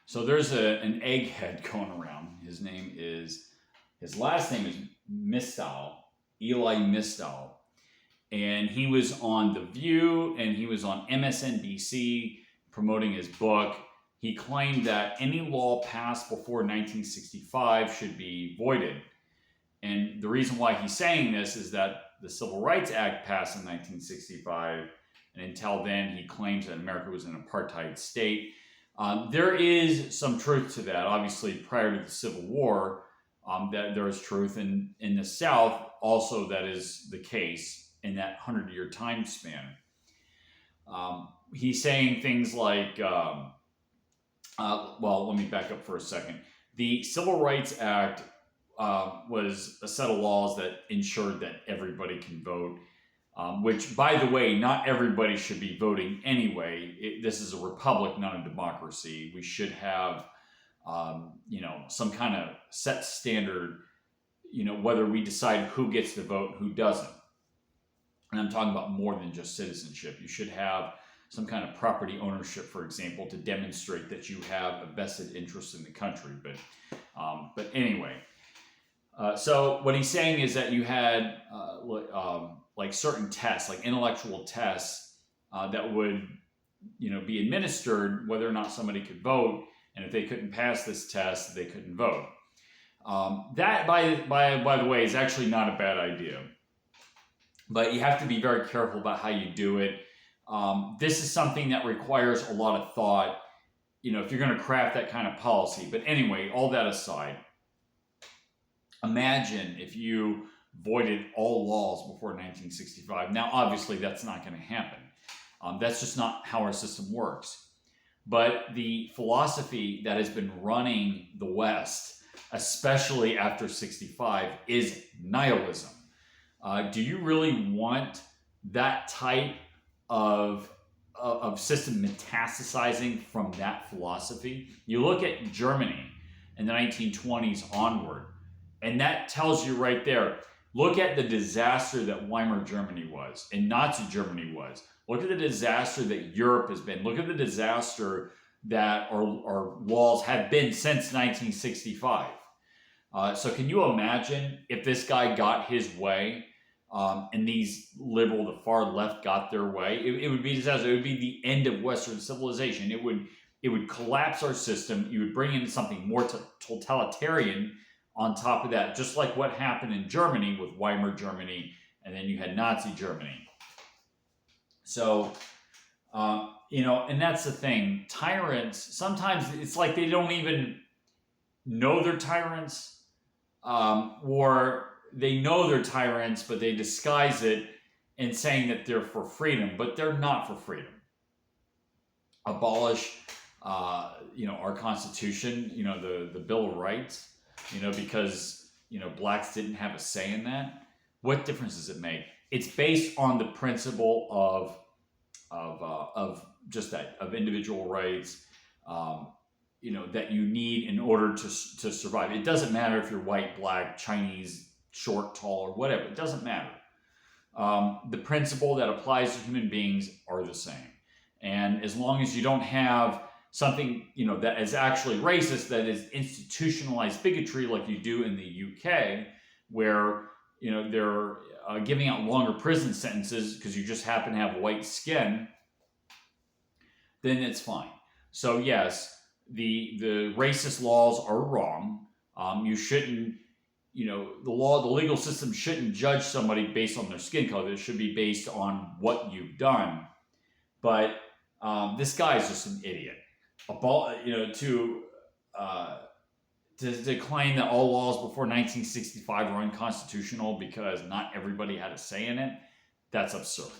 So there's an egghead going around. His last name is Mistow, Eli Mistow. And he was on The View and he was on MSNBC promoting his book. He claimed that any law passed before 1965 should be voided. And the reason why he's saying this is that the Civil Rights Act passed in 1965, and until then, he claims that America was an apartheid state. There is some truth to that. Obviously, prior to the Civil War, that there is truth. And in the South, also that is the case in that 100-year time span. He's saying things like, well, let me back up for a second. The Civil Rights Act was a set of laws that ensured that everybody can vote, which, by the way, not everybody should be voting anyway. This is a republic, not a democracy. We should have, some kind of set standard, whether we decide who gets to vote and who doesn't. And I'm talking about more than just citizenship. You should have some kind of property ownership, for example, to demonstrate that you have a vested interest in the country. But anyway. So what he's saying is that you had like certain tests, like intellectual tests that would, be administered whether or not somebody could vote, and if they couldn't pass this test, they couldn't vote. That, by the way, is actually not a bad idea, but you have to be very careful about how you do it. This is something that requires a lot of thought, if you're going to craft that kind of policy. But anyway, all that aside. Imagine if you voided all laws before 1965. Now, obviously, that's not going to happen. That's just not how our system works. But the philosophy that has been running the West, especially after 65, is nihilism. Do you really want that type of system metastasizing from that philosophy? You look at Germany in the 1920s onward, and that tells you right there, look at the disaster that Weimar Germany was and Nazi Germany was. Look at the disaster that Europe has been. Look at the disaster that our laws have been since 1965. So can you imagine if this guy got his way and these liberal, the far left got their way? It would be a disaster. It would be the end of Western civilization. It would collapse our system. You would bring in something more totalitarian on top of that, just like what happened in Germany with Weimar Germany, and then you had Nazi Germany. So, and that's the thing. Tyrants, sometimes it's like they don't even know they're tyrants, or they know they're tyrants, but they disguise it in saying that they're for freedom, but they're not for freedom. Abolish, our Constitution, the Bill of Rights, because, blacks didn't have a say in that. What difference does it make? It's based on the principle of just that, of individual rights, that you need in order to survive. It doesn't matter if you're white, black, Chinese, short, tall, or whatever. It doesn't matter. The principle that applies to human beings are the same. And as long as you don't have something, that is actually racist, that is institutionalized bigotry like you do in the UK, where, they're giving out longer prison sentences because you just happen to have white skin, then it's fine. So yes, the racist laws are wrong. You shouldn't, the legal system shouldn't judge somebody based on their skin color. It should be based on what you've done. But this guy is just an idiot. To claim that all laws before 1965 are unconstitutional because not everybody had a say in it, that's absurd.